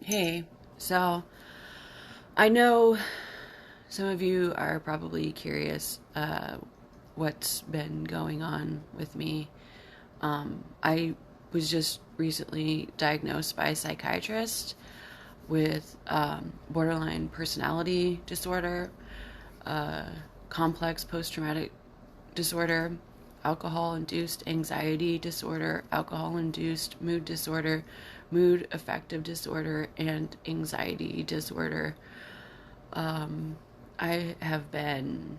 Hey, so I know some of you are probably curious what's been going on with me. I was just recently diagnosed by a psychiatrist with borderline personality disorder, uh, complex post traumatic disorder, alcohol induced anxiety disorder, alcohol induced mood disorder, mood affective disorder, and anxiety disorder. I have been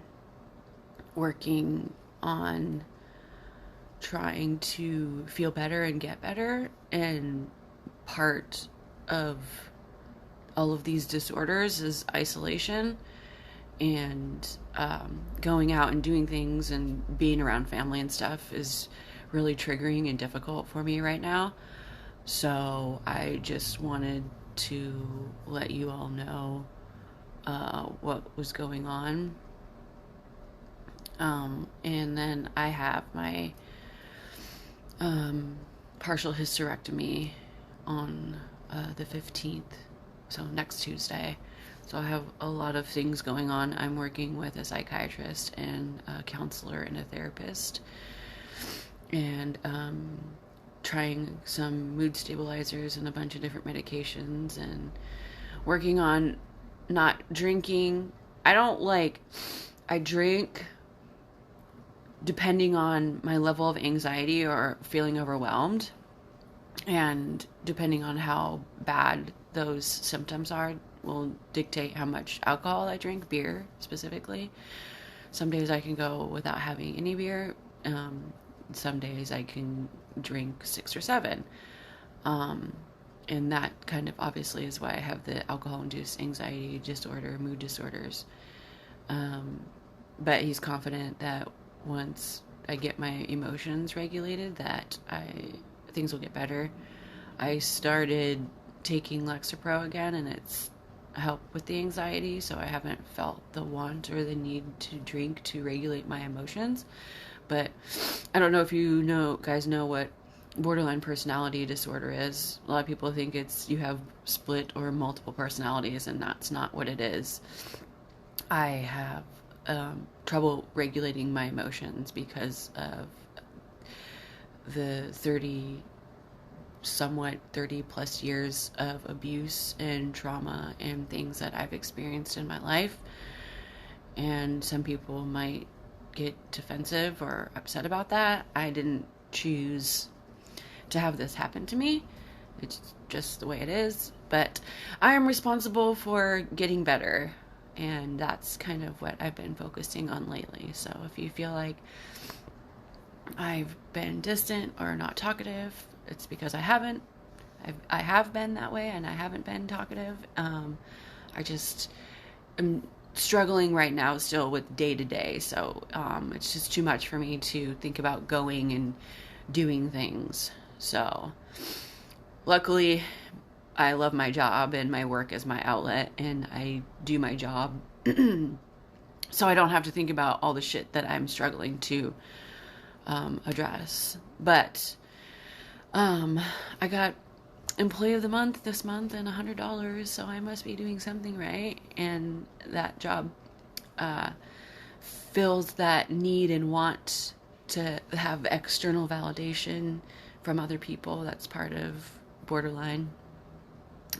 working on trying to feel better and get better, and part of all of these disorders is isolation and going out and doing things and being around family and stuff is really triggering and difficult for me right now. So I just wanted to let you all know what was going on. And then I have my partial hysterectomy on the 15th, so next Tuesday. So I have a lot of things going on. I'm working with a psychiatrist and a counselor and a therapist, and trying some mood stabilizers and a bunch of different medications, and working on not drinking. I drink depending on my level of anxiety or feeling overwhelmed, and depending on how bad those symptoms are will dictate how much alcohol I drink, beer specifically. Some days I can go without having any beer. Some days I can drink six or seven. Um, and that kind of obviously is why I have the alcohol induced anxiety disorder, mood disorders. Um, but he's confident that once I get my emotions regulated, that I things will get better. I started taking Lexapro again, and it's helped with the anxiety, so I haven't felt the want or the need to drink to regulate my emotions. But I don't know if guys know what borderline personality disorder is. A lot of people think it's you have split or multiple personalities, and that's not what it is. I have trouble regulating my emotions because of the 30 plus years of abuse and trauma and things that I've experienced in my life. And some people might get defensive or upset about that. I didn't choose to have this happen to me. It's just the way it is. But I am responsible for getting better. And that's kind of what I've been focusing on lately. So if you feel like I've been distant or not talkative, it's because I haven't. I have been that way, and I haven't been talkative. I just am struggling right now still with day to day. So it's just too much for me to think about going and doing things. So luckily, I love my job, and my work is my outlet, and I do my job. So I don't have to think about all the shit that I'm struggling to address. But I got employee of the month this month and $100, so I must be doing something right. And that job fills that need and want to have external validation from other people. That's part of borderline.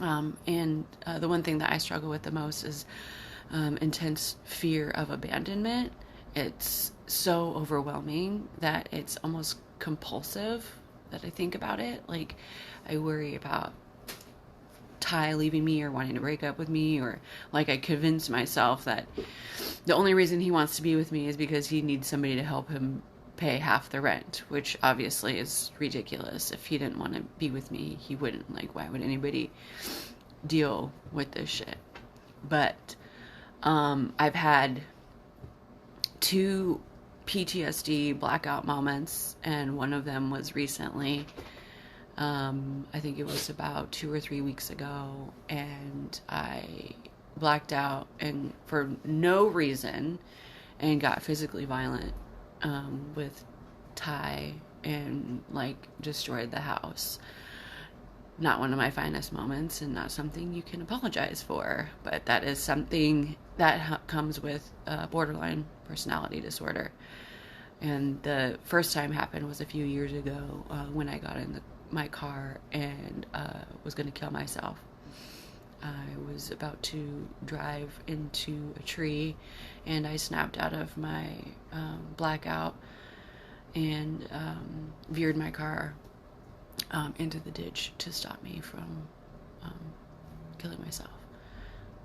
And the one thing that I struggle with the most is intense fear of abandonment. It's so overwhelming that it's almost compulsive that I think about it. Like, I worry about Ty leaving me or wanting to break up with me, or like I convince myself that the only reason he wants to be with me is because he needs somebody to help him pay half the rent, which obviously is ridiculous. If he didn't want to be with me, he wouldn't. Like, why would anybody deal with this shit? But I've had two PTSD blackout moments, and one of them was recently. I think it was about 2 or 3 weeks ago, and I blacked out and for no reason, and got physically violent with Ty, and like destroyed the house. not one of my finest moments and not something you can apologize for, but that is something that comes with borderline personality disorder. And the first time happened was a few years ago when I got in my car and was going to kill myself. I was about to drive into a tree and I snapped out of my blackout and veered my car into the ditch to stop me from killing myself.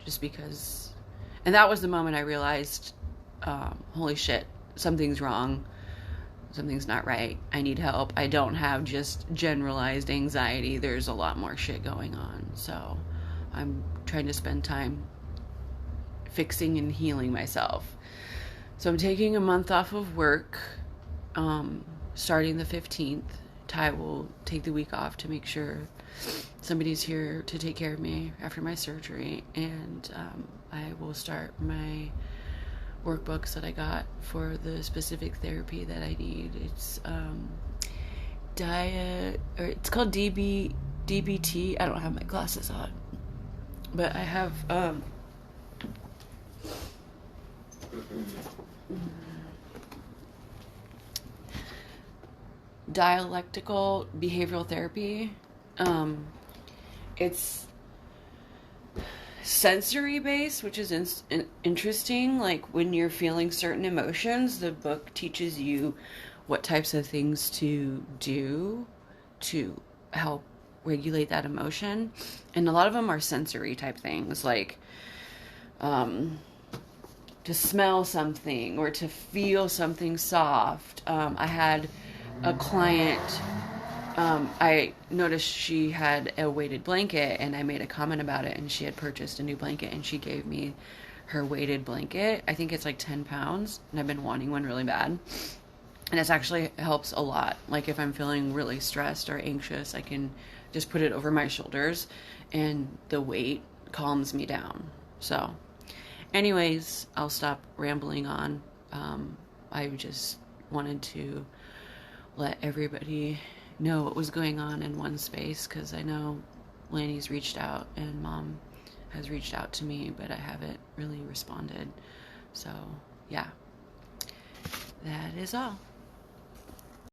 Just because. And that was the moment I realized, holy shit, something's wrong. Something's not right. I need help. I don't have just generalized anxiety. There's a lot more shit going on. So I'm trying to spend time fixing and healing myself. So I'm taking a month off of work, starting the 15th. Ty will take the week off to make sure somebody's here to take care of me after my surgery. And I will start my workbooks that I got for the specific therapy that I need. It's it's called DBT. I don't have my glasses on, but I have dialectical behavioral therapy. It's sensory based, which is interesting. Like when you're feeling certain emotions, the book teaches you what types of things to do to help regulate that emotion. And a lot of them are sensory type things, like to smell something or to feel something soft. I had a client, I noticed she had a weighted blanket and I made a comment about it, and she had purchased a new blanket and she gave me her weighted blanket. I think it's like 10 pounds and I've been wanting one really bad. And it actually helps a lot. Like if I'm feeling really stressed or anxious, I can just put it over my shoulders and the weight calms me down. So anyways, I'll stop rambling on. I just wanted to let everybody know what was going on in one space, because I know Lanny's reached out and Mom has reached out to me, but I haven't really responded. So yeah, that is all.